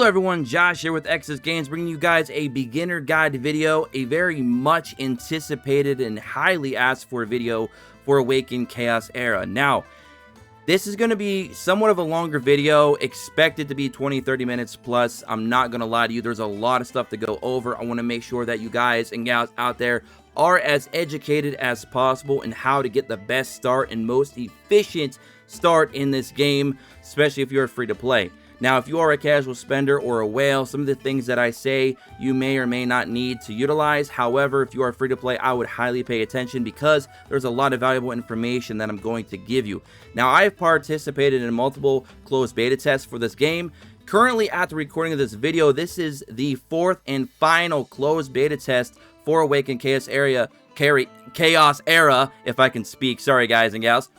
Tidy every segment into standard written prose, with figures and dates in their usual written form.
Hello everyone, Josh here with X's Games, bringing you guys a beginner guide video, a very much anticipated and highly asked for video for Awaken Chaos Era. Now, this is going to be somewhat of a longer video, expected to be 20-30 minutes plus. I'm not going to lie to you, there's a lot of stuff to go over. I want to make sure that you guys and gals out there are as educated as possible in how to get the best start and most efficient start in this game, especially if you're free to play. Now, if you are a casual spender or a whale, some of the things that I say you may or may not need to utilize. However, if you are free to play, I would highly pay attention because there's a lot of valuable information that I'm going to give you. Now, I've participated in multiple closed beta tests for this game. Currently, at the recording of this video, this is the fourth and final closed beta test for Awaken Chaos Era, if I can speak. Sorry, guys and gals.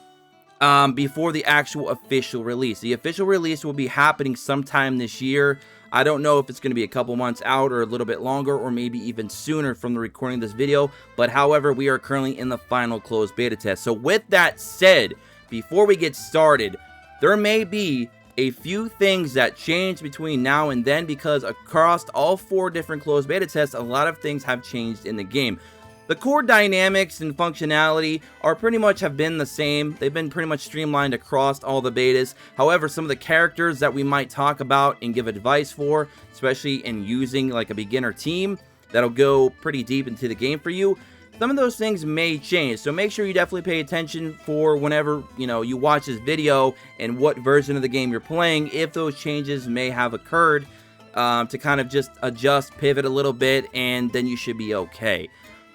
Before the actual official release. The official release will be happening sometime this year. I don't know if it's going to be a couple months out or a little bit longer or maybe even sooner from the recording of this video. But however, we are currently in the final closed beta test. So with that said, before we get started, there may be a few things that change between now and then because across all 4 different closed beta tests, a lot of things have changed in the game. The core dynamics and functionality are pretty much have been the same. They've been pretty much streamlined across all the betas. However, some of the characters that we might talk about and give advice for, especially in using like a beginner team, that'll go pretty deep into the game for you. Some of those things may change, so make sure you definitely pay attention for whenever, you watch this video and what version of the game you're playing, if those changes may have occurred, to kind of just adjust, pivot a little bit, and then you should be okay.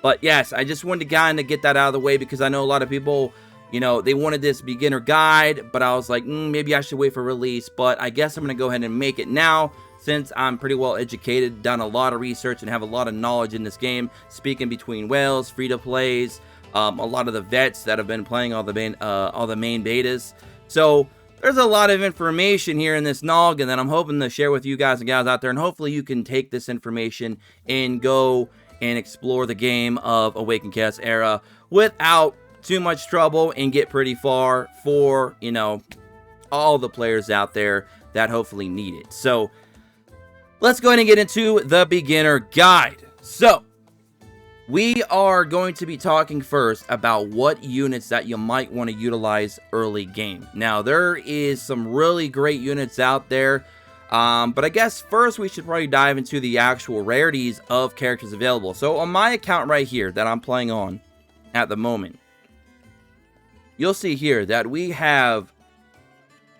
But yes, I just wanted to kind of get that out of the way because I know a lot of people, they wanted this beginner guide, but I was like, maybe I should wait for release. But I guess I'm going to go ahead and make it now since I'm pretty well educated, done a lot of research, and have a lot of knowledge in this game, speaking between whales, free-to-plays, a lot of the vets that have been playing all the main betas. So there's a lot of information here in this noggin that I'm hoping to share with you guys and gals out there, and hopefully you can take this information and go and explore the game of Awaken Chaos Era without too much trouble and get pretty far for, all the players out there that hopefully need it. So, let's go ahead and get into the beginner guide. So, we are going to be talking first about what units that you might want to utilize early game. Now, there is some really great units out there. But I guess first we should probably dive into the actual rarities of characters available. So on my account right here that I'm playing on at the moment, you'll see here that we have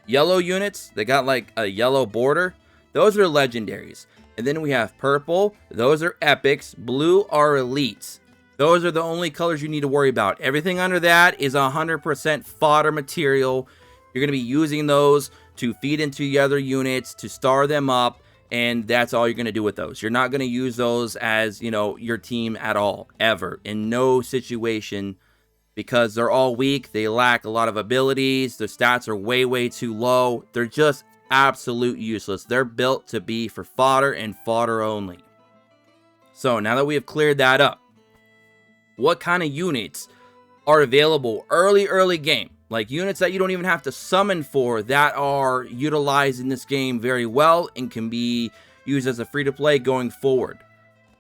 yellow units. They got like a yellow border. Those are legendaries. And then we have purple. Those are epics. Blue are elites. Those are the only colors you need to worry about. Everything under that is 100% fodder material. You're going to be using those to feed into the other units, to star them up, and that's all you're going to do with those. You're not going to use those as, your team at all, ever, in no situation, because they're all weak, they lack a lot of abilities, their stats are way, way too low, they're just absolute useless. They're built to be for fodder and fodder only. So, now that we have cleared that up, what kind of units are available early game? Like units that you don't even have to summon for that are utilized in this game very well and can be used as a free-to-play going forward.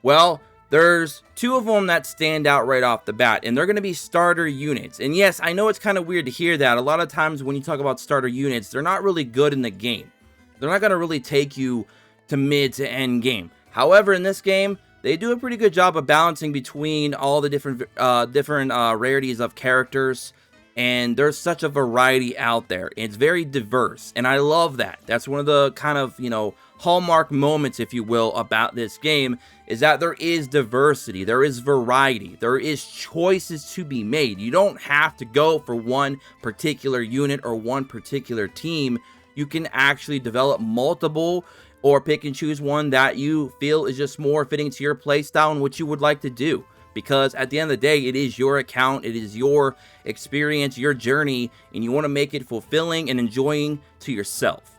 Well, there's 2 of them that stand out right off the bat, and they're going to be starter units. And yes, I know it's kind of weird to hear that. A lot of times when you talk about starter units, they're not really good in the game. They're not going to really take you to mid to end game. However, in this game, they do a pretty good job of balancing between all the different rarities of characters. And there's such a variety out there. It's very diverse, and I love that. That's one of the kind of, hallmark moments, if you will, about this game, is that there is diversity, there is variety, there is choices to be made. You don't have to go for one particular unit or one particular team. You can actually develop multiple or pick and choose one that you feel is just more fitting to your playstyle and what you would like to do. Because at the end of the day, it is your account, it is your experience, your journey, and you want to make it fulfilling and enjoying to yourself.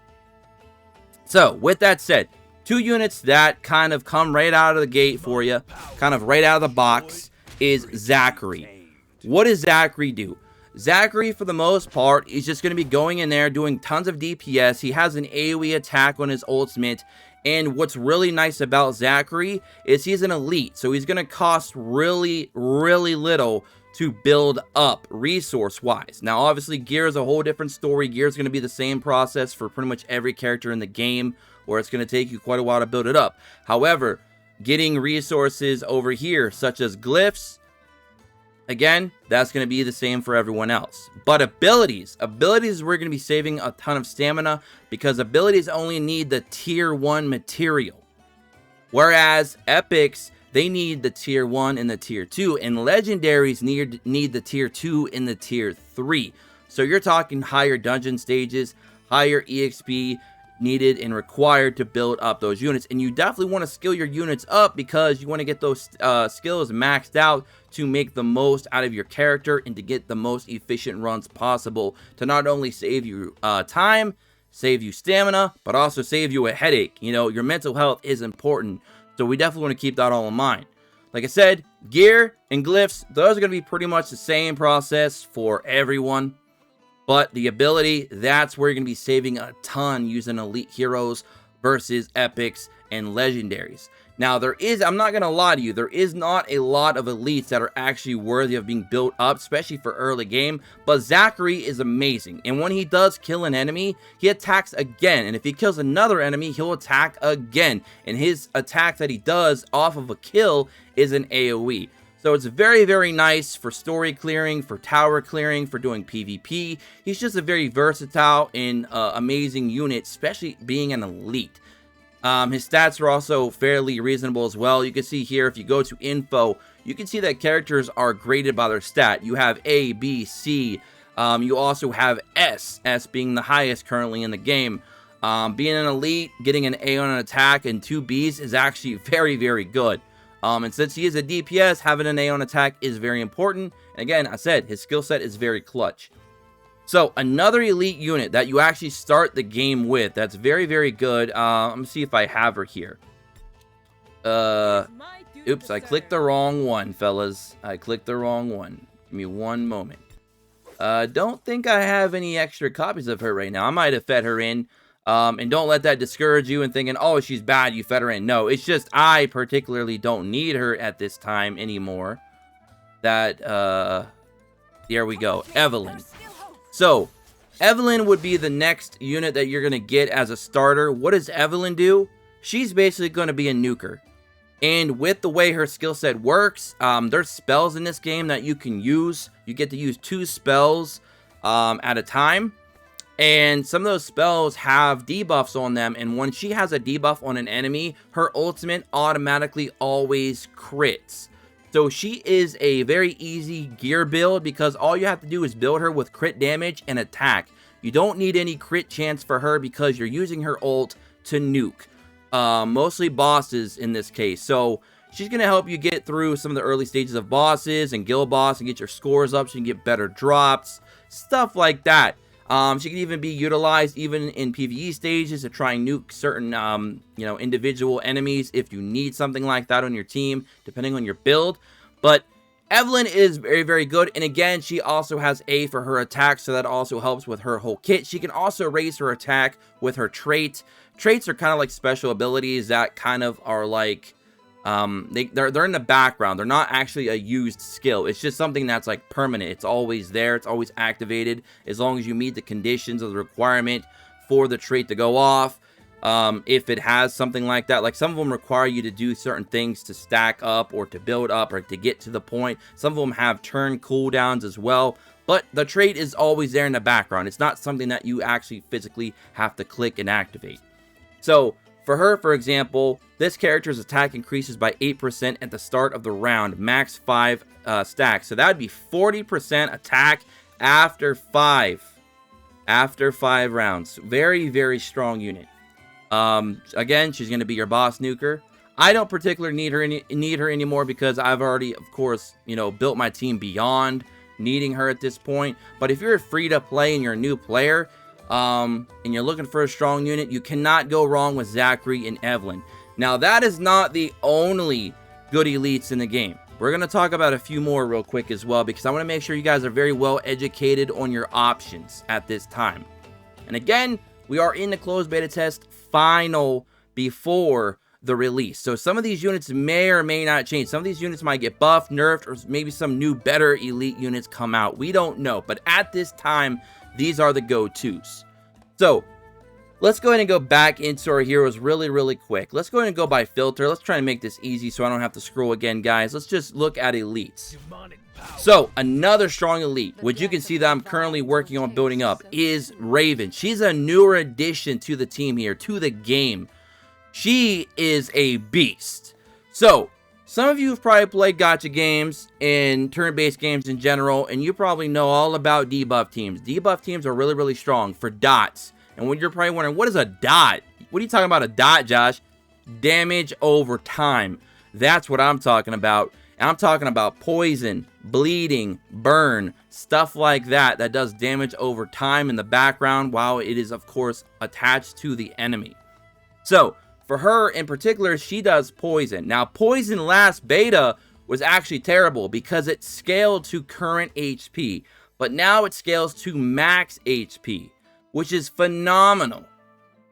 So, with that said, 2 units that kind of come right out of the gate for you, kind of right out of the box, is Zachary. What does Zachary do? Zachary, for the most part, is just going to be going in there doing tons of DPS. He has an AoE attack on his ultimate, And what's really nice about Zachary is he's an elite, so he's going to cost really, really little to build up resource-wise. Now, obviously, gear is a whole different story. Gear is going to be the same process for pretty much every character in the game, where it's going to take you quite a while to build it up. However, getting resources over here, such as glyphs, again, that's going to be the same for everyone else. But abilities, we're going to be saving a ton of stamina, because abilities only need the tier 1 material. Whereas epics, they need the tier 1 and the tier 2, and legendaries need the tier 2 and the tier 3. So you're talking higher dungeon stages, higher EXP needed and required to build up those units. And you definitely want to skill your units up, because you want to get those skills maxed out to make the most out of your character and to get the most efficient runs possible, to not only save you time, save you stamina, but also save you a headache. You know, your mental health is important, so we definitely want to keep that all in mind. Like I said, gear and glyphs, those are going to be pretty much the same process for everyone. But the ability, that's where you're going to be saving a ton using elite heroes versus epics and legendaries. Now, I'm not going to lie to you, there is not a lot of elites that are actually worthy of being built up, especially for early game. But Zachary is amazing. And when he does kill an enemy, he attacks again. And if he kills another enemy, he'll attack again. And his attack that he does off of a kill is an AoE. So it's very, very nice for story clearing, for tower clearing, for doing PvP. He's just a very versatile and amazing unit, especially being an elite. His stats are also fairly reasonable as well. You can see here, if you go to info, you can see that characters are graded by their stat. You have A, B, C. You also have S, S being the highest currently in the game. Being an elite, getting an A on an attack and 2 Bs is actually very, very good. And since he is a DPS, having an A on attack is very important. And again, I said, his skill set is very clutch. So, another elite unit that you actually start the game with, that's very, very good. Let me see if I have her here. Oops, I clicked the wrong one, fellas. I clicked the wrong one. Give me one moment. Don't think I have any extra copies of her right now. I might have fed her in. And don't let that discourage you and thinking, oh, she's bad, you fed her in. No, it's just I particularly don't need her at this time anymore. There we go, Evelyn. So, Evelyn would be the next unit that you're going to get as a starter. What does Evelyn do? She's basically going to be a nuker. And with the way her skill set works, there's spells in this game that you can use. You get to use 2 spells at a time. And some of those spells have debuffs on them, and when she has a debuff on an enemy, her ultimate automatically always crits. So she is a very easy gear build, because all you have to do is build her with crit damage and attack. You don't need any crit chance for her, because you're using her ult to nuke. Mostly bosses in this case. So she's going to help you get through some of the early stages of bosses and guild boss and get your scores up so you can get better drops. Stuff like that. She can even be utilized even in PvE stages to try and nuke certain, individual enemies if you need something like that on your team, depending on your build. But Evelyn is very, very good. And again, she also has A for her attack, so that also helps with her whole kit. She can also raise her attack with her trait. Traits are kind of like special abilities that kind of are like... they're in the background. They're not actually a used skill. It's just something that's like permanent. It's always there. It's always activated as long as you meet the conditions of the requirement for the trait to go off. If it has something like that, like some of them require you to do certain things to stack up or to build up or to get to the point. Some of them have turn cooldowns as well, but the trait is always there in the background. It's not something that you actually physically have to click and activate. So for her, for example, this character's attack increases by 8% at the start of the round, max 5 stacks. So that would be 40% attack after 5 rounds. Very, very strong unit. Again, she's going to be your boss nuker. I don't particularly need her anymore, because I've already, of course, built my team beyond needing her at this point. But if you're free to play and you're a new player, and you're looking for a strong unit, you cannot go wrong with Zachary and Evelyn. Now, that is not the only good elites in the game. We're going to talk about a few more real quick as well, because I want to make sure you guys are very well educated on your options at this time. And again, we are in the closed beta test final before the release. So some of these units may or may not change. Some of these units might get buffed, nerfed, or maybe some new better elite units come out. We don't know, but at this time, these are the go-tos. So let's go ahead and go back into our heroes really quick. Let's go ahead and go by filter. Let's try and make this easy so I don't have to scroll again, guys. Let's just look at elites. So another strong elite, which you can see that I'm currently working on building up, is Raven. She's a newer addition to the team here, to the game. She is a beast. So some of you have probably played gacha games and turn-based games in general, and you probably know all about debuff teams. Debuff teams are really strong for dots. And when you're probably wondering, what is a dot? What are you talking about, a dot, Josh? Damage over time. That's what I'm talking about. And I'm talking about poison, bleeding, burn, stuff like that that does damage over time in the background while it is, of course, attached to the enemy. So for her in particular, she does poison. Now, poison last beta was actually terrible because it scaled to current HP, but now it scales to max HP, which is phenomenal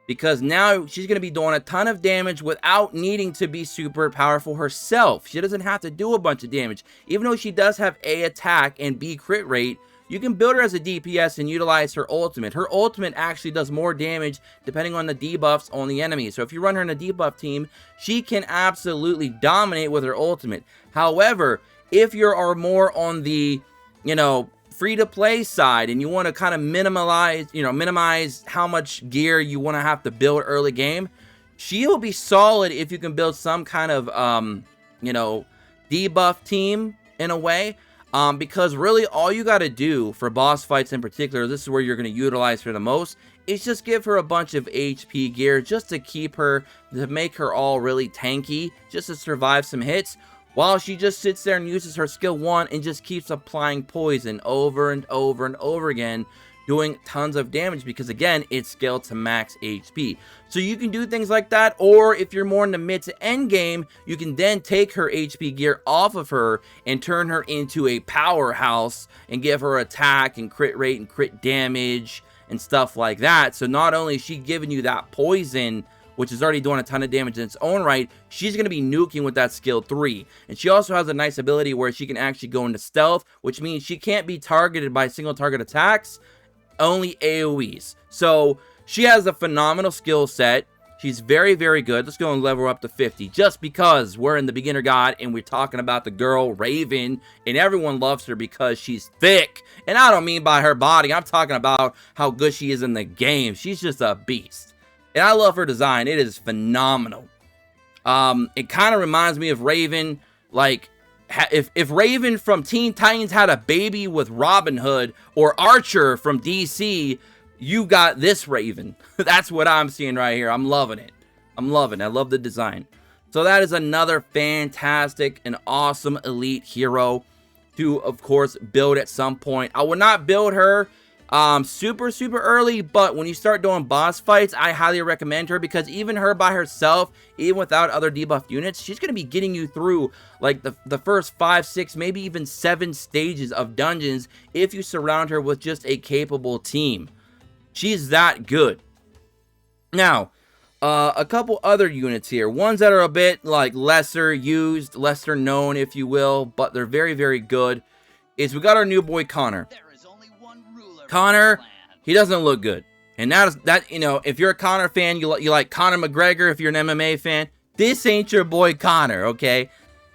because now she's going to be doing a ton of damage without needing to be super powerful herself. She doesn't have to do a bunch of damage. Even though she does have A attack and B crit rate, you can build her as a DPS and utilize her ultimate. Her ultimate actually does more damage depending on the debuffs on the enemy. So if you run her in a debuff team, she can absolutely dominate with her ultimate. However, if you are more on the, free-to-play side and you want to kind of minimize how much gear you want to have to build early game, she'll be solid if you can build some kind of, debuff team in a way. Because really all you got to do for boss fights in particular, this is where you're going to utilize her the most, is just give her a bunch of HP gear just to keep her, to make her all really tanky, just to survive some hits, while she just sits there and uses her skill 1 and just keeps applying poison over and over and over again, doing tons of damage because, again, it's scaled to max HP. So you can do things like that, or if you're more in the mid to end game, you can then take her HP gear off of her and turn her into a powerhouse and give her attack and crit rate and crit damage and stuff like that. So not only is she giving you that poison, which is already doing a ton of damage in its own right, she's going to be nuking with that skill 3. And she also has a nice ability where she can actually go into stealth, which means she can't be targeted by single target attacks, only AoEs. So she has a phenomenal skill set. She's very good. Let's go and level her up to 50 just because we're in the beginner guide and we're talking about the girl Raven, and everyone loves her because she's thick. And I don't mean by her body, I'm talking about how good she is in the game. She's just a beast. And I love her design. It is phenomenal. It kind of reminds me of Raven, like if Raven from Teen Titans had a baby with Robin Hood, or Archer from DC, you got this Raven. That's what I'm seeing right here. I'm loving it. I love the design. So that is another fantastic and awesome elite hero to, of course, build at some point. I would not build her super early, but when you start doing boss fights, I highly recommend her because even her by herself, even without other debuff units, she's going to be getting you through like the first 5, 6, maybe even 7 stages of dungeons if you surround her with just a capable team. She's that good. Now, a couple other units here, ones that are a bit like lesser used, lesser known, if you will, but they're very good, is we got our new boy Connor. Connor, he doesn't look good. And that if you're a Connor fan, you like Conor McGregor. If you're an MMA fan, this ain't your boy Connor, okay?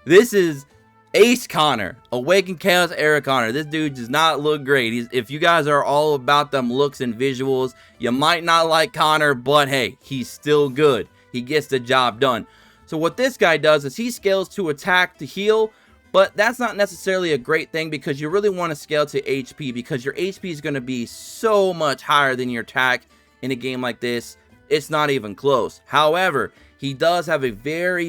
This is Ace Connor, Awaken Chaos era Connor. This dude does not look great. If you guys are all about them looks and visuals, you might not like Connor, but hey, he's still good. He gets the job done. So what this guy does is he scales to attack to heal, but that's not necessarily a great thing because you really want to scale to HP because your HP is going to be so much higher than your attack in a game like this. It's not even close. However, he does have a very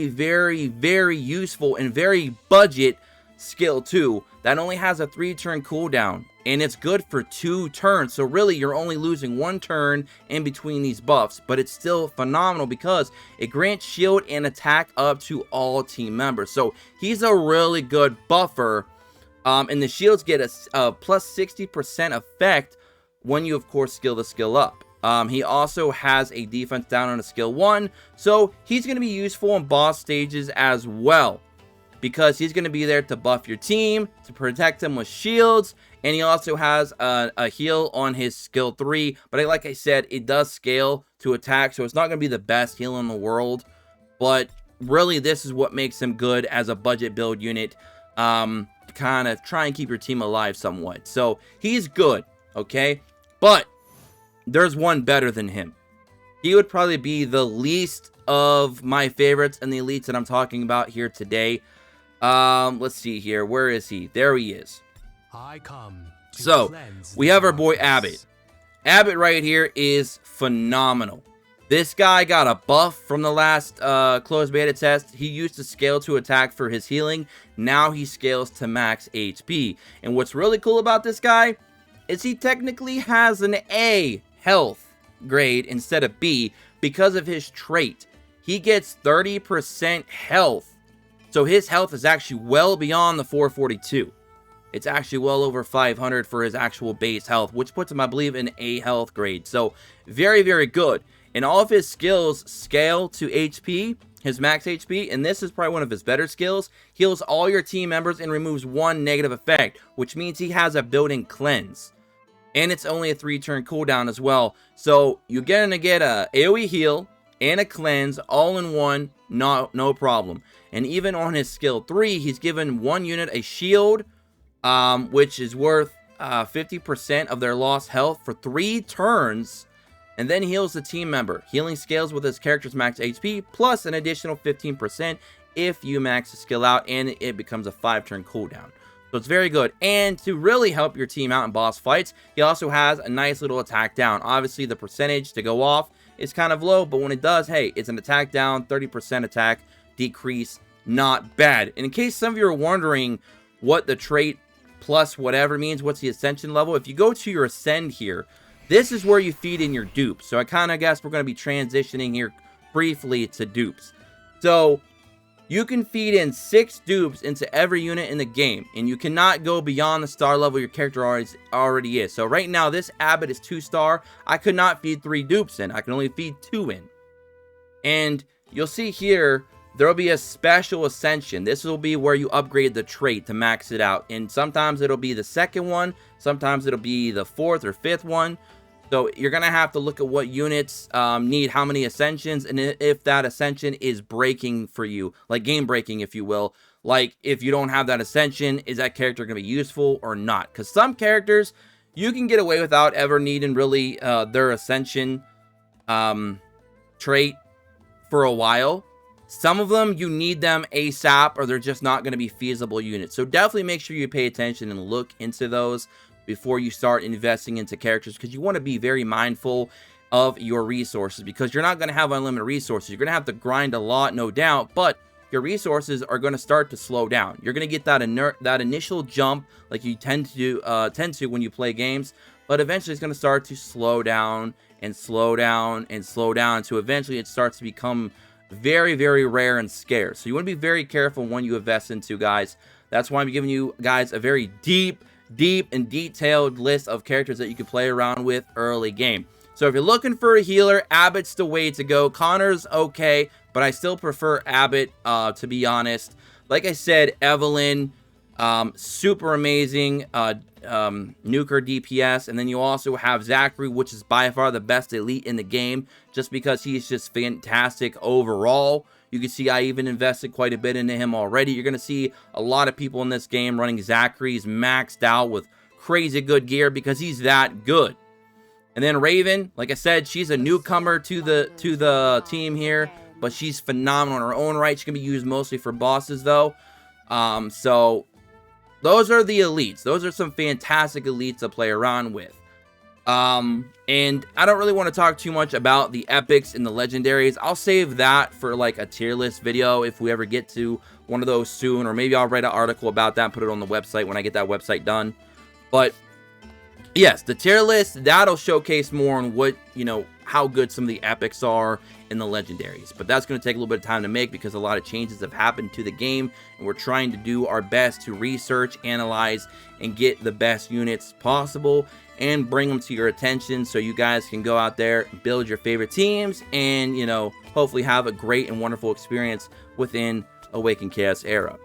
useful and very budget skill 2 that only has a 3-turn cooldown, and it's good for 2 turns. So really, you're only losing 1 turn in between these buffs, but it's still phenomenal because it grants shield and attack up to all team members. So he's a really good buffer, and the shields get a plus 60% effect when you, of course, skill the skill up. He also has a defense down on a skill 1, so he's going to be useful on boss stages as well, because he's going to be there to buff your team, to protect them with shields, and he also has a heal on his skill 3, but like I said, it does scale to attack, so it's not going to be the best heal in the world, but really this is what makes him good as a budget build unit, to kind of try and keep your team alive somewhat. So he's good, okay, but there's one better than him. He would probably be the least of my favorites and the elites that I'm talking about here today. Let's see here. Where is he? There he is. So, we have our boy Abbott. Abbott right here is phenomenal. This guy got a buff from the last closed beta test. He used to scale to attack for his healing. Now he scales to max HP. And what's really cool about this guy is he technically has an A health grade instead of B because of his trait. He gets 30% health. So his health is actually well beyond the 442. It's actually well over 500 for his actual base health, which puts him, I believe, in A health grade. So very, very good. And all of his skills scale to HP, his max HP, and this is probably one of his better skills. Heals all your team members and removes 1 negative effect, which means he has a built-in cleanse. And it's only a 3-turn cooldown as well. So you're going to get a AoE heal and a cleanse all in one, no problem. And even on his skill 3, he's given 1 unit a shield, which is worth 50% of their lost health for 3 turns. And then heals the team member. Healing scales with his character's max HP, plus an additional 15% if you max the skill out, and it becomes a 5-turn cooldown. So it's very good. And to really help your team out in boss fights, he also has a nice little attack down. Obviously, the percentage to go off is kind of low, but when it does, hey, it's an attack down, 30% attack decrease, not bad. And in case some of you are wondering what the trait plus whatever means, what's the ascension level, if you go to your ascend here, this is where you feed in your dupes. So I kind of guess we're going to be transitioning here briefly to dupes. So you can feed in 6 dupes into every unit in the game, and you cannot go beyond the star level your character already is. So right now, this Abbott is 2-star. I could not feed 3 dupes in. I can only feed 2 in. And you'll see here, there will be a special ascension. This will be where you upgrade the trait to max it out. And sometimes it'll be the 2nd one. Sometimes it'll be the 4th or 5th one. So you're going to have to look at what units need how many ascensions, and if that ascension is breaking for you, like game breaking, if you will. Like, if you don't have that ascension, is that character going to be useful or not? Because some characters, you can get away without ever needing really their ascension trait for a while. Some of them, you need them ASAP, or they're just not going to be feasible units. So definitely make sure you pay attention and look into those before you start investing into characters, because you want to be very mindful of your resources, because you're not going to have unlimited resources. You're going to have to grind a lot, no doubt, but your resources are going to start to slow down. You're going to get that initial jump like you tend to when you play games, but eventually it's going to start to slow down and slow down and slow down until eventually it starts to become very, very rare and scarce. So you want to be very careful when you invest into, guys. That's why I'm giving you guys a very deep and detailed list of characters that you can play around with early game. So if you're looking for a healer, Abbott's the way to go. Connor's okay, but I still prefer Abbott, to be honest. Like I said, Evelyn, super amazing nuker DPS. And then you also have Zachary, which is by far the best elite in the game, just because he's just fantastic overall. You can see I even invested quite a bit into him already. You're going to see a lot of people in this game running Zachary's maxed out with crazy good gear because he's that good. And then Raven, like I said, she's a newcomer to the team here, but she's phenomenal in her own right. She can be used mostly for bosses, though. So those are the elites. Those are some fantastic elites to play around with. And I don't really want to talk too much about the epics and the legendaries. I'll save that for like a tier list video if we ever get to one of those soon, or maybe I'll write an article about that and put it on the website when I get that website done. But yes, the tier list, that'll showcase more on what, you know, how good some of the epics are in the legendaries. But that's going to take a little bit of time to make because a lot of changes have happened to the game, and we're trying to do our best to research, analyze, and get the best units possible and bring them to your attention so you guys can go out there, build your favorite teams, and, you know, hopefully have a great and wonderful experience within Awaken Chaos Era.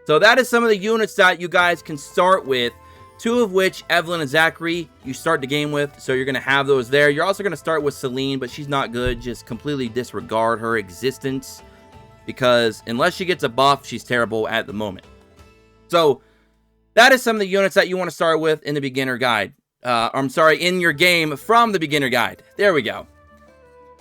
So that is some of the units that you guys can start with, 2 of which, Evelyn and Zachary, you start the game with, so you're going to have those there. You're also going to start with Celine, but she's not good. Just completely disregard her existence, because unless she gets a buff, she's terrible at the moment. So that is some of the units that you want to start with in the beginner guide. In your game from the beginner guide. There we go.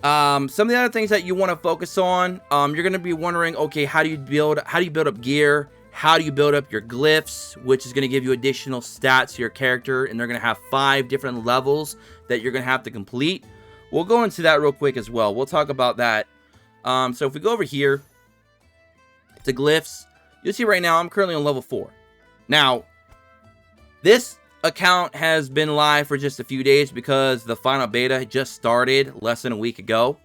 Some of the other things that you want to focus on, you're going to be wondering, okay, how do you build up gear? How do you build up your glyphs, which is going to give you additional stats to your character, and they're going to have 5 different levels that you're going to have to complete. We'll go into that real quick as well. We'll talk about that. So if we go over here to glyphs, you'll see right now I'm currently on level 4. Now, this account has been live for just a few days because the final beta just started less than a week ago.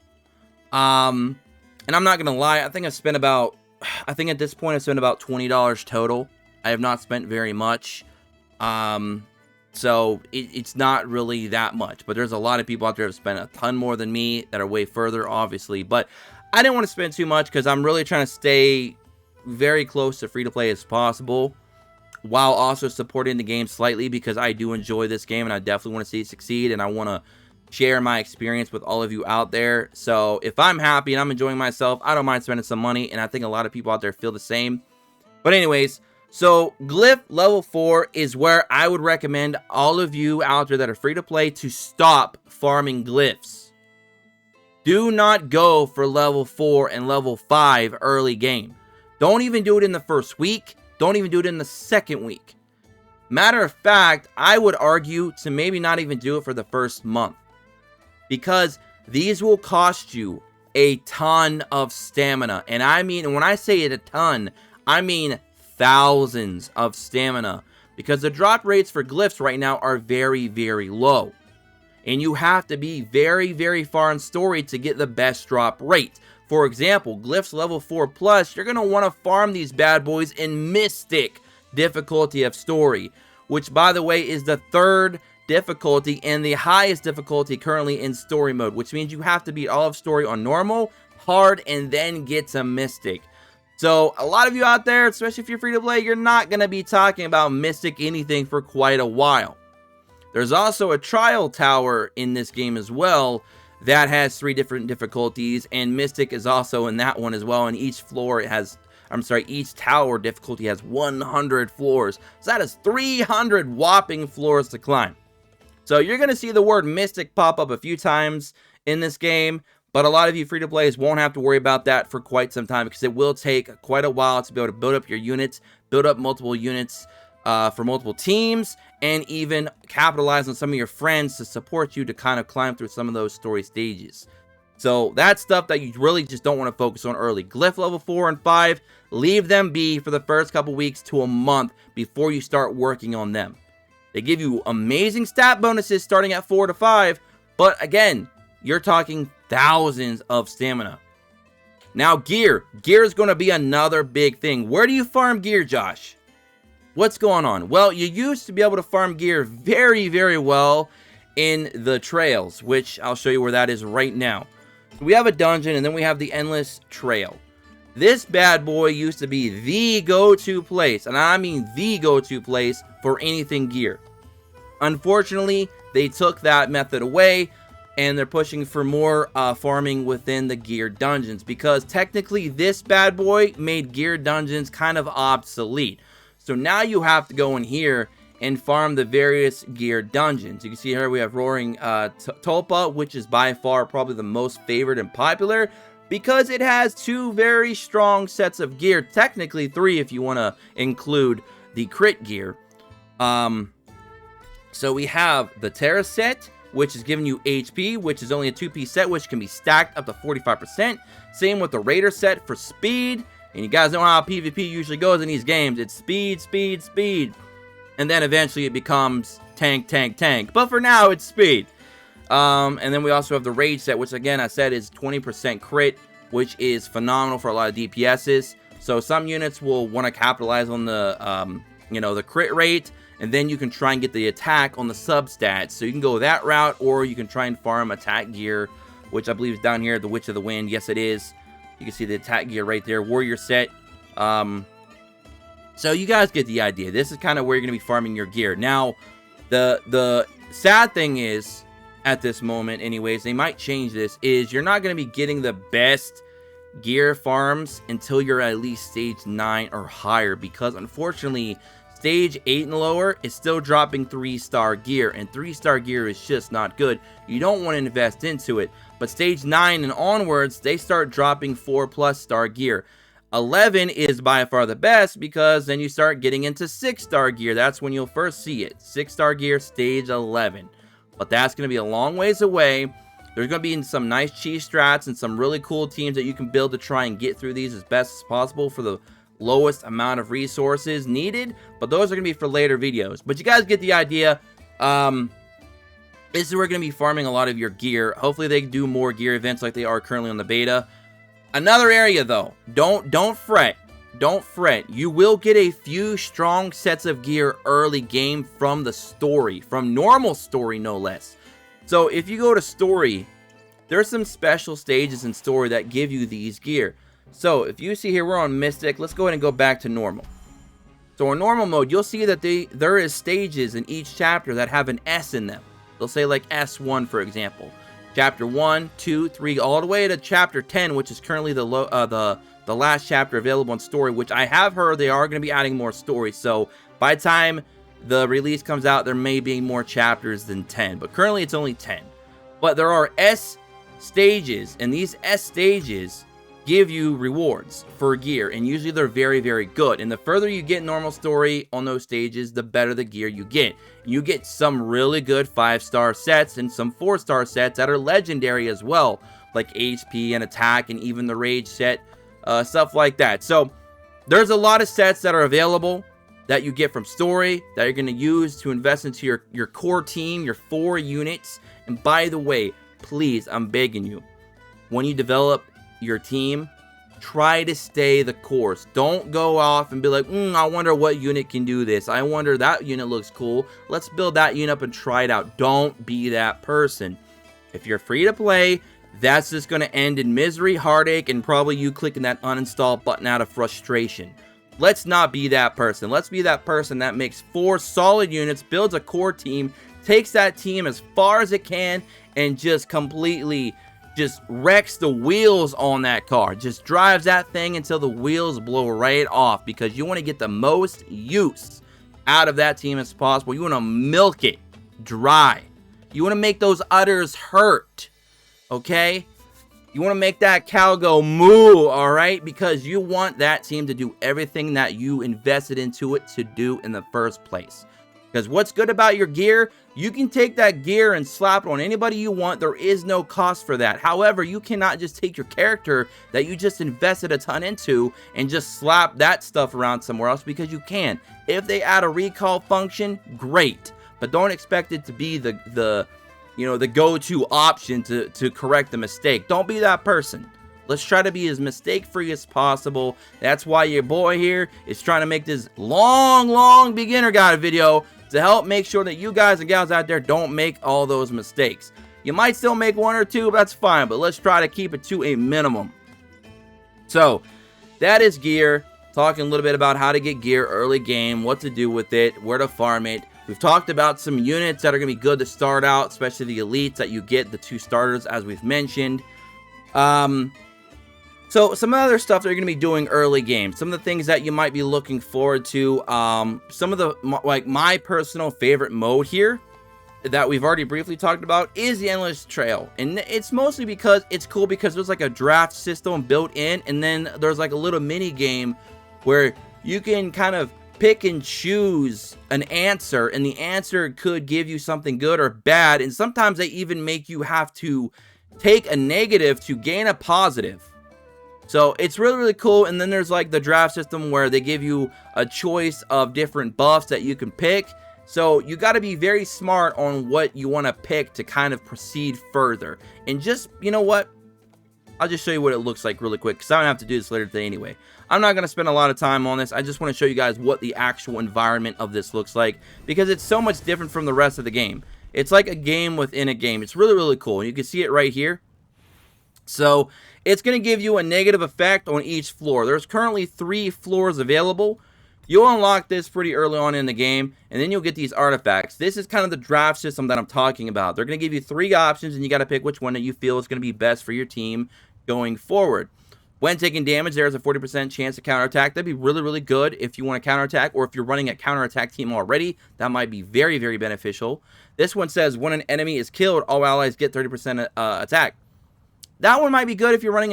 And I'm not going to lie, I think at this point I've spent about $20 total. I have not spent very much. So it's not really that much, but there's a lot of people out there that have spent a ton more than me that are way further, obviously. But I didn't want to spend too much because I'm really trying to stay very close to free-to-play as possible, while also supporting the game slightly, because I do enjoy this game and I definitely want to see it succeed, and I want to share my experience with all of you out there. So if I'm happy and I'm enjoying myself, I don't mind spending some money, and I think a lot of people out there feel the same. But anyways, so glyph level 4 is where I would recommend all of you out there that are free to play to stop farming glyphs. Do not go for level 4 and level 5 early game. Don't even do it in the first week. Don't even do it in the second week. Matter of fact, I would argue to maybe not even do it for the first month, because these will cost you a ton of stamina. And I mean, when I say it a ton, I mean thousands of stamina, because the drop rates for glyphs right now are very, very low. And you have to be very, very far in story to get the best drop rate. For example, glyphs level 4 plus, you're going to want to farm these bad boys in Mystic difficulty of story, which, by the way, is the 3rd difficulty and the highest difficulty currently in story mode, which means you have to beat all of story on normal, hard, and then get to Mystic. So a lot of you out there, especially if you're free to play, you're not going to be talking about Mystic anything for quite a while. There's also a trial tower in this game as well that has 3 different difficulties, and Mystic is also in that one as well, and each tower difficulty has 100 floors. So that is 300 whopping floors to climb. So you're going to see the word Mystic pop up a few times in this game, but a lot of you free-to-players won't have to worry about that for quite some time, because it will take quite a while to be able to build up your units, build up multiple units for multiple teams, and even capitalize on some of your friends to support you to kind of climb through some of those story stages. So that's stuff that you really just don't want to focus on early. Glyph level 4 and 5, leave them be for the first couple weeks to a month before you start working on them. They give you amazing stat bonuses starting at 4 to 5, but again, you're talking thousands of stamina. Now gear. Gear is going to be another big thing. Where do you farm gear, Josh? What's going on? Well, you used to be able to farm gear very, very well in the trails, which I'll show you where that is right now. We have a dungeon, and then we have the endless trail. This bad boy used to be the go-to place, and I mean the go-to place for anything gear. Unfortunately, they took that method away, and they're pushing for more farming within the gear dungeons, because technically this bad boy made gear dungeons kind of obsolete. So now you have to go in here and farm the various gear dungeons. You can see here we have Roaring Tulpa, which is by far probably the most favored and popular, because it has 2 very strong sets of gear. Technically 3 if you want to include the crit gear. So we have the Terra set, which is giving you HP, which is only a 2-piece set, which can be stacked up to 45%. Same with the Raider set for speed. And you guys know how PvP usually goes in these games. It's speed, speed, speed. And then eventually it becomes tank, tank, tank. But for now, it's speed. And then we also have the Rage set, which again, I said is 20% crit, which is phenomenal for a lot of DPSs. So some units will want to capitalize on the, the crit rate, and then you can try and get the attack on the substats. So you can go that route, or you can try and farm attack gear, which I believe is down here, the Witch of the Wind. Yes, it is. You can see the attack gear right there, Warrior set. So you guys get the idea. This is kind of where you're going to be farming your gear. Now, the sad thing is, at this moment anyways, they might change this, is you're not going to be getting the best gear farms until you're at least stage 9 or higher, because unfortunately stage 8 and lower is still dropping 3-star gear, and 3-star gear is just not good. You don't want to invest into it. But stage 9 and onwards, they start dropping 4+ star gear. 11 is by far the best, because then you start getting into 6-star gear. That's when you'll first see it. 6-star gear, stage 11. But that's going to be a long ways away. There's going to be some nice cheese strats and some really cool teams that you can build to try and get through these as best as possible for the lowest amount of resources needed. But those are going to be for later videos. But you guys get the idea. This is where we're going to be farming a lot of your gear. Hopefully they do more gear events like they are currently on the beta. Another area though, don't fret. Don't fret. You will get a few strong sets of gear early game from the story, from normal story no less. So if you go to story, there's some special stages in story that give you these gear. So if you see here, we're on Mystic. Let's go ahead and go back to normal. So in normal mode, you'll see that there is stages in each chapter that have an S in them. They'll say like S1, for example. Chapter 1, 2, 3, all the way to Chapter 10, which is currently the last chapter available on story, which I have heard they are going to be adding more stories. So by the time the release comes out, there may be more chapters than 10. But currently it's only 10. But there are S stages, and these S stages give you rewards for gear, and usually they're very, very good. And the further you get normal story on those stages, the better the gear you get. You get some really good 5-star sets and some 4-star sets that are legendary as well, like HP and attack and even the Rage set, stuff like that. So there's a lot of sets that are available that you get from story that you're going to use to invest into your core team, your 4 units. And by the way, please, I'm begging you, when you develop your team, try to stay the course. Don't go off and be like, I wonder what unit can do this. I wonder that unit looks cool. Let's build that unit up and try it out. Don't be that person. If you're free to play, that's just going to end in misery, heartache, and probably you clicking that uninstall button out of frustration. Let's not be that person. Let's be that person that makes 4 solid units, builds a core team, takes that team as far as it can, and just completely wrecks the wheels on that car. Just drives that thing until the wheels blow right off, because you want to get the most use out of that team as possible. You want to milk it dry. You want to make those udders hurt, okay? You want to make that cow go moo, all right? Because you want that team to do everything that you invested into it to do in the first place. Because what's good about your gear, you can take that gear and slap it on anybody you want. There is no cost for that. However, you cannot just take your character that you just invested a ton into and just slap that stuff around somewhere else, because you can. If they add a recall function, great. But don't expect it to be the go-to option to correct the mistake. Don't be that person. Let's try to be as mistake-free as possible. That's why your boy here is trying to make this long beginner guide video to help make sure that you guys and gals out there don't make all those mistakes. You might still make 1 or 2, but that's fine. But let's try to keep it to a minimum. So, that is gear. Talking a little bit about how to get gear early game, what to do with it, where to farm it. We've talked about some units that are going to be good to start out, especially the elites that you get, the 2 starters as we've mentioned. So some other stuff that you're going to be doing early game, some of the things that you might be looking forward to, some of the, like my personal favorite mode here that we've already briefly talked about is the Endless Trail. And it's mostly because it's cool, because there's like a draft system built in, and then there's like a little mini game where you can kind of pick and choose an answer, and the answer could give you something good or bad, and sometimes they even make you have to take a negative to gain a positive. So it's really cool. And then there's like the draft system where they give you a choice of different buffs that you can pick. So you got to be very smart on what you want to pick to kind of proceed further. And just, you know what? I'll just show you what it looks like really quick, because I don't have to do this later today anyway. I'm not going to spend a lot of time on this. I just want to show you guys what the actual environment of this looks like, because it's so much different from the rest of the game. It's like a game within a game. It's really, really cool. And you can see it right here. So it's going to give you a negative effect on each floor. There's currently 3 floors available. You'll unlock this pretty early on in the game, and then you'll get these artifacts. This is kind of the draft system that I'm talking about. They're going to give you 3 options, and you got to pick which one that you feel is going to be best for your team going forward. When taking damage, there's a 40% chance to counterattack. That'd be really, really good if you want to counterattack, or if you're running a counterattack team already. That might be very, very beneficial. This one says when an enemy is killed, all allies get 30% attack. That one might be good if you're running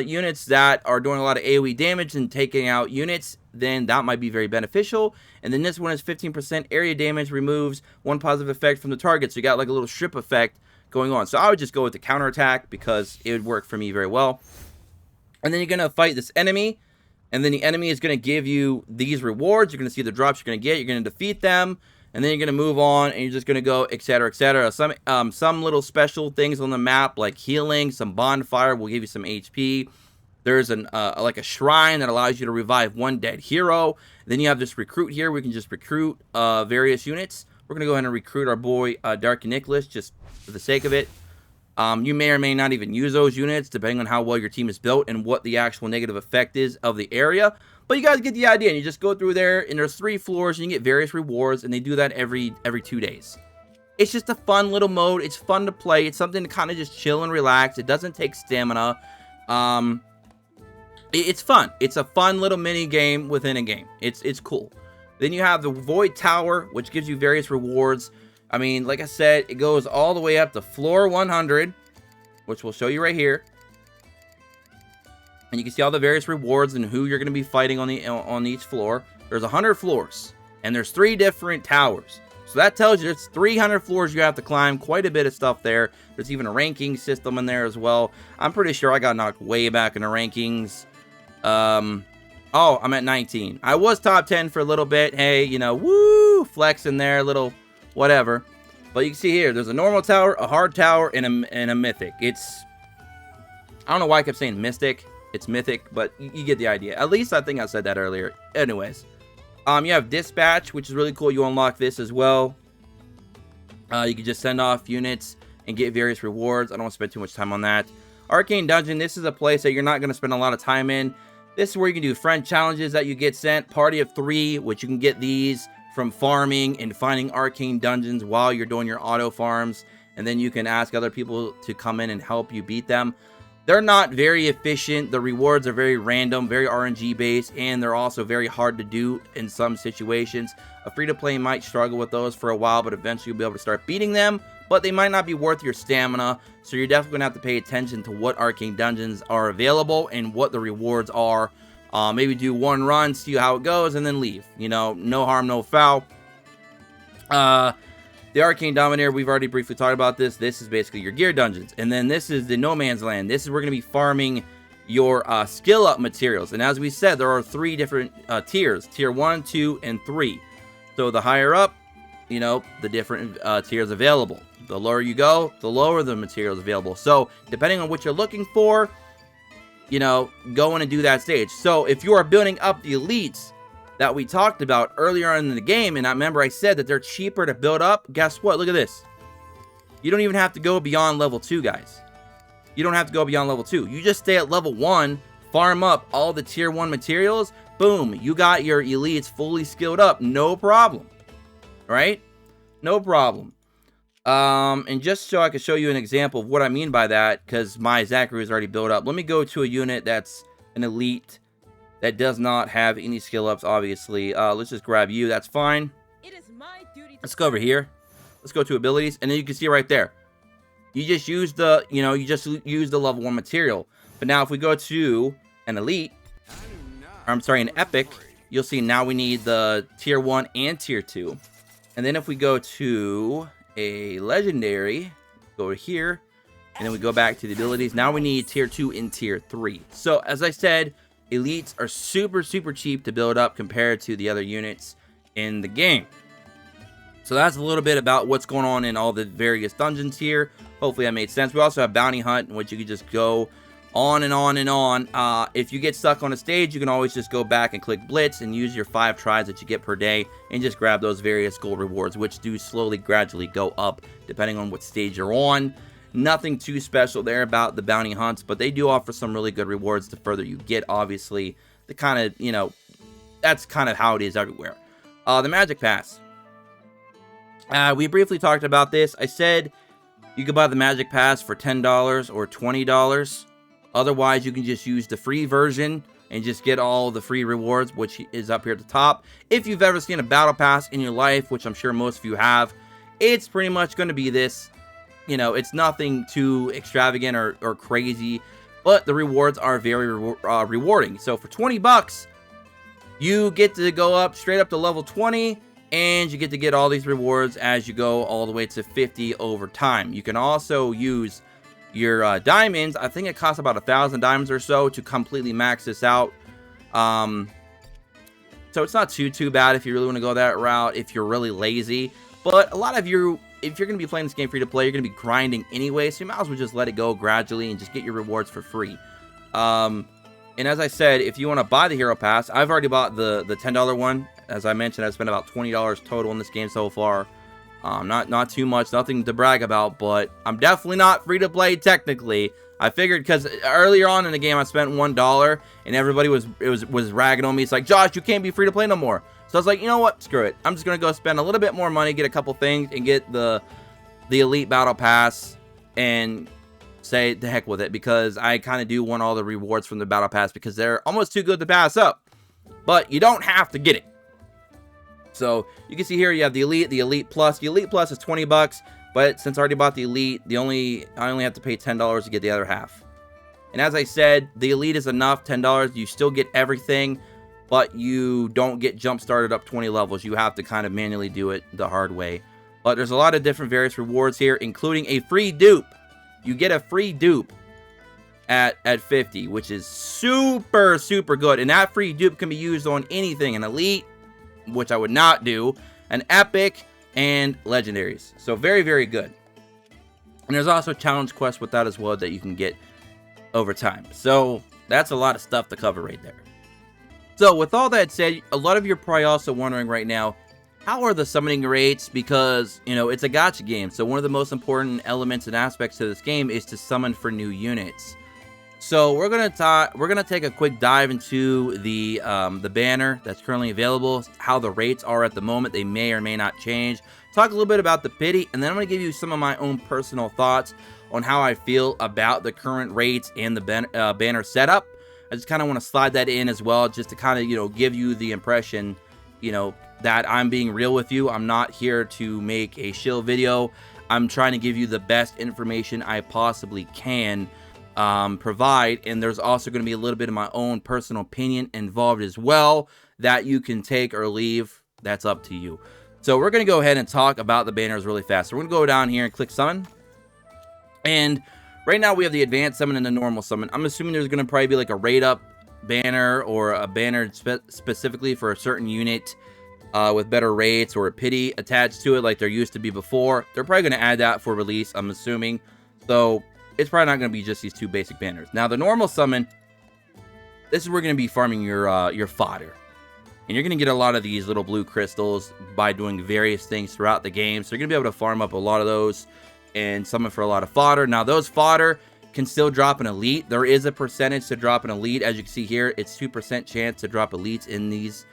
units that are doing a lot of AoE damage and taking out units. Then that might be very beneficial. And then this one is 15% area damage, removes 1 positive effect from the target. So you got like a little strip effect going on. So I would just go with the counterattack because it would work for me very well. And then you're going to fight this enemy. And then the enemy is going to give you these rewards. You're going to see the drops you're going to get. You're going to defeat them. And then you're going to move on, and you're just going to go, etc., etc. Some little special things on the map, like healing, some bonfire will give you some HP. There's like a shrine that allows you to revive 1 dead hero. Then you have this recruit here. We can just recruit various units. We're going to go ahead and recruit our boy Dark Nicholas, just for the sake of it. You may or may not even use those units, depending on how well your team is built and what the actual negative effect is of the area. But you guys get the idea, and you just go through there, and there's 3 floors, and you get various rewards, and they do that every 2 days. It's just a fun little mode. It's fun to play. It's something to kind of just chill and relax. It doesn't take stamina. It's fun. It's a fun little mini game within a game. It's cool. Then you have the Void Tower, which gives you various rewards. I mean, like I said, it goes all the way up to floor 100, which we'll show you right here. And you can see all the various rewards and who you're going to be fighting on each floor. There's 100 floors, and there's 3 different towers. So that tells you there's 300 floors you have to climb. Quite a bit of stuff there. There's even a ranking system in there as well. I'm pretty sure I got knocked way back in the rankings. Oh, I'm at 19. I was top 10 for a little bit. Hey, you know, woo, flex in there, little whatever. But you can see here, there's a normal tower, a hard tower, and a mythic. I don't know why I kept saying mystic. It's mythic, but you get the idea. At least I think I said that earlier. Anyways, you have dispatch, which is really cool. You unlock this as well. You can just send off units and get various rewards. I don't want to spend too much time on that. Arcane Dungeon, this is a place that you're not going to spend a lot of time in. This is where you can do friend challenges that you get sent. Party of 3, which you can get these from farming and finding arcane dungeons while you're doing your auto farms. And then you can ask other people to come in and help you beat them. They're not very efficient. The rewards are very random, very RNG based, and they're also very hard to do in some situations. A free-to-play might struggle with those for a while, but eventually you'll be able to start beating them. But they might not be worth your stamina, so you're definitely going to have to pay attention to what arcane dungeons are available and what the rewards are. Maybe do 1 run, see how it goes, and then leave. You know, no harm, no foul. The Arcane Dominator, we've already briefly talked about this. This is basically your gear dungeons. And then this is the No Man's Land. This is where we're going to be farming your skill up materials. And as we said, there are 3 different tiers. Tier 1, 2, and 3. So the higher up, you know, the different tiers available. The lower you go, the lower the materials available. So depending on what you're looking for, you know, go in and do that stage. So if you are building up the elites that we talked about earlier in the game, and I remember I said that they're cheaper to build up, guess what? Look at this. You don't even have to go beyond level 2, guys. You don't have to go beyond level 2. You just stay at level 1, farm up all the tier 1 materials, boom, you got your elites fully skilled up, no problem. Right? No problem. And just so I can show you an example of what I mean by that, because my Zachary is already built up, let me go to a unit that's an elite that does not have any skill ups, obviously. Let's just grab you. That's fine. It is my duty. Let's go over here. Let's go to abilities, and then you can see right there. You just use the, you know, you just use the level 1 material. But now if we go to an elite, or I'm sorry, an epic, you'll see now we need the tier 1 and tier 2. And then if we go to a legendary, go here, and then we go back to the abilities. Now we need tier 2 and tier 3. So as I said, elites are super, super cheap to build up compared to the other units in the game. So that's a little bit about what's going on in all the various dungeons here. Hopefully that made sense. We also have Bounty Hunt, in which you can just go on and on and on. If you get stuck on a stage, you can always just go back and click Blitz and use your 5 tries that you get per day and just grab those various gold rewards, which do slowly, gradually go up depending on what stage you're on. Nothing too special there about the Bounty Hunts, but they do offer some really good rewards the further you get, obviously. The kind of, you know, that's kind of how it is everywhere. The Magic Pass. We briefly talked about this. I said you could buy the Magic Pass for $10 or $20. Otherwise, you can just use the free version and just get all the free rewards, which is up here at the top. If you've ever seen a Battle Pass in your life, which I'm sure most of you have, it's pretty much going to be this. You know, it's nothing too extravagant or crazy, but the rewards are very rewarding. So for 20 bucks, you get to go up straight up to level 20, and you get to get all these rewards as you go all the way to 50 over time. You can also use your diamonds. I think it costs about 1,000 diamonds or so to completely max this out. So it's not too bad if you really want to go that route, if you're really lazy. But a lot of you, if you're going to be playing this game free to play, you're going to be grinding anyway, so you might as well just let it go gradually and just get your rewards for free. And as I said, if you want to buy the Hero Pass, I've already bought the $10 one. As I mentioned, I've spent about $20 total in this game so far. Not too much, nothing to brag about, but I'm definitely not free to play technically. I figured, because earlier on in the game I spent $1 and everybody was ragging on me. It's like, Josh, you can't be free to play no more. So I was like, you know what, screw it. I'm just gonna go spend a little bit more money, get a couple things, and get the Elite Battle Pass and say the heck with it, because I kind of do want all the rewards from the Battle Pass because they're almost too good to pass up. But you don't have to get it. So you can see here you have the Elite Plus. The Elite Plus is 20 bucks, but since I already bought the Elite, I only have to pay $10 to get the other half. And as I said, the Elite is enough, $10. You still get everything, but you don't get jump started up 20 levels. You have to kind of manually do it the hard way. But there's a lot of different various rewards here, including a free dupe. You get a free dupe at 50, which is super good. And that free dupe can be used on anything, an Elite, which I would not do, an Epic, and Legendaries. So very good. And there's also challenge quests with that as well that you can get over time. So that's a lot of stuff to cover right there. So with all that said, a lot of you are probably also wondering right now, how are the summoning rates? Because, you know, it's a gacha game. So one of the most important elements and aspects to this game is to summon for new units. So we're gonna take a quick dive into the banner that's currently available, how the rates are at the moment. They may or may not change. Talk a little bit about the pity, and then I'm gonna give you some of my own personal thoughts on how I feel about the current rates and the banner setup. I just kind of want to slide that in as well, just to kind of, you know, give you the impression, you know, that I'm being real with you. I'm not here to make a shill video. I'm trying to give you the best information I possibly can provide, and there's also going to be a little bit of my own personal opinion involved as well that you can take or leave. That's up to you. So we're going to go ahead and talk about the banners really fast. So we're going to go down here and click summon, and right now we have the advanced summon and the normal summon. I'm assuming there's going to probably be like a rate up banner or a banner specifically for a certain unit with better rates, or a pity attached to it like there used to be before. They're probably going to add that for release, I'm assuming. So it's probably not going to be just these two basic banners. Now, the normal summon, this is where you're going to be farming your fodder. And you're going to get a lot of these little blue crystals by doing various things throughout the game. So you're going to be able to farm up a lot of those and summon for a lot of fodder. Now, those fodder can still drop an elite. There is a percentage to drop an elite. As you can see here, it's 2% chance to drop elites in these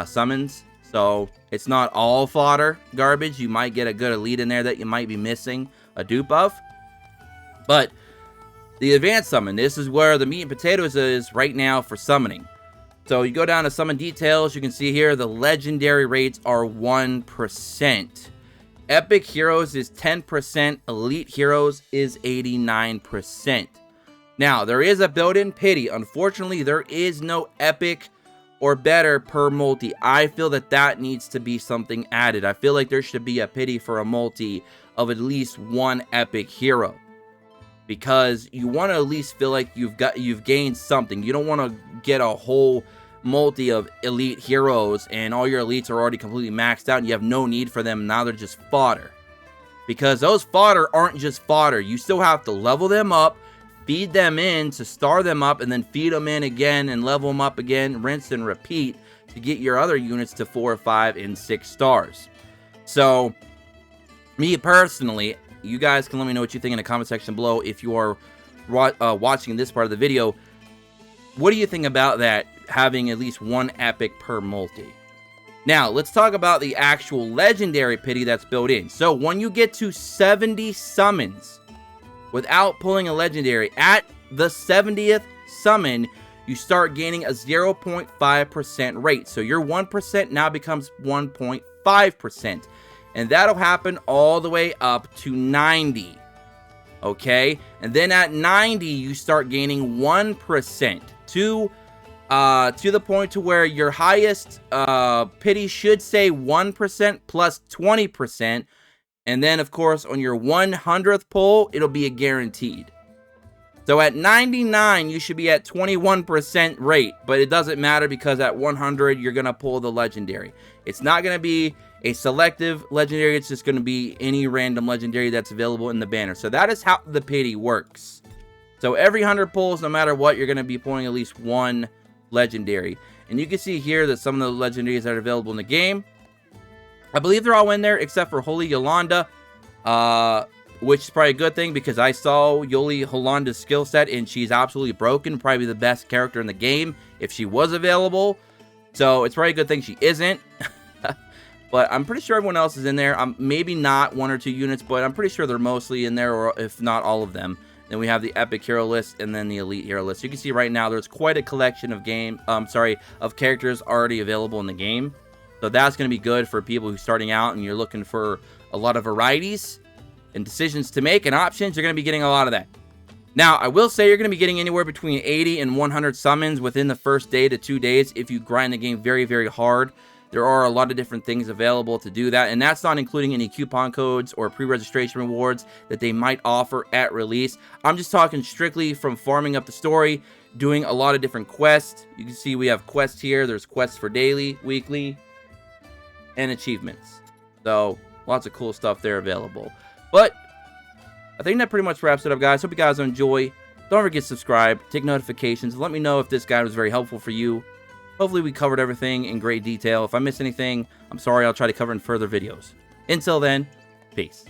summons. So it's not all fodder garbage. You might get a good elite in there that you might be missing a dupe of. But the advanced summon, this is where the meat and potatoes is right now for summoning. So you go down to summon details, you can see here the legendary rates are 1%. Epic heroes is 10%, elite heroes is 89%. Now, there is a built-in pity. Unfortunately, there is no epic or better per multi. I feel that that needs to be something added. I feel like there should be a pity for a multi of at least one epic hero, because you want to at least feel like you've gained something. You don't want to get a whole multi of elite heroes and all your elites are already completely maxed out and you have no need for them. Now they're just fodder. Because those fodder aren't just fodder. You still have to level them up, feed them in to star them up, and then feed them in again and level them up again, rinse and repeat to get your other units to 4, 5, and 6 stars. So, me personally, you guys can let me know what you think in the comment section below if you are watching this part of the video. What do you think about that, having at least one epic per multi? Now, let's talk about the actual legendary pity that's built in. So, when you get to 70 summons without pulling a legendary, at the 70th summon, you start gaining a 0.5% rate. So, your 1% now becomes 1.5%. And that'll happen all the way up to 90. Okay? And then at 90, you start gaining 1% to the point to where your highest pity should say 1% plus 20%. And then, of course, on your 100th pull, it'll be a guaranteed. So at 99, you should be at 21% rate. But it doesn't matter because at 100, you're going to pull the legendary. It's not going to be a selective legendary. It's just going to be any random legendary that's available in the banner. So that is how the pity works. So every 100 pulls, no matter what, you're going to be pulling at least one legendary. And you can see here that some of the legendaries that are available in the game, I believe they're all in there except for Holy Yolanda, which is probably a good thing because I saw Holy Yolanda's skill set and she's absolutely broken. Probably the best character in the game if she was available. So it's probably a good thing she isn't. But I'm pretty sure everyone else is in there. Maybe not 1 or 2 units, but I'm pretty sure they're mostly in there, or if not all of them. Then we have the epic hero list and then the elite hero list. You can see right now there's quite a collection of of characters already available in the game. So that's going to be good for people who are starting out and you're looking for a lot of varieties and decisions to make and options. You're going to be getting a lot of that. Now, I will say you're going to be getting anywhere between 80 and 100 summons within the first day to 2 days if you grind the game very, very hard. There are a lot of different things available to do that, and that's not including any coupon codes or pre-registration rewards that they might offer at release. I'm just talking strictly from farming up the story, doing a lot of different quests. You can see we have quests here. There's quests for daily, weekly, and achievements. So, lots of cool stuff there available. But I think that pretty much wraps it up, guys. Hope you guys enjoy. Don't forget to subscribe, take notifications, let me know if this guide was very helpful for you. Hopefully we covered everything in great detail. If I missed anything, I'm sorry. I'll try to cover in further videos. Until then, peace.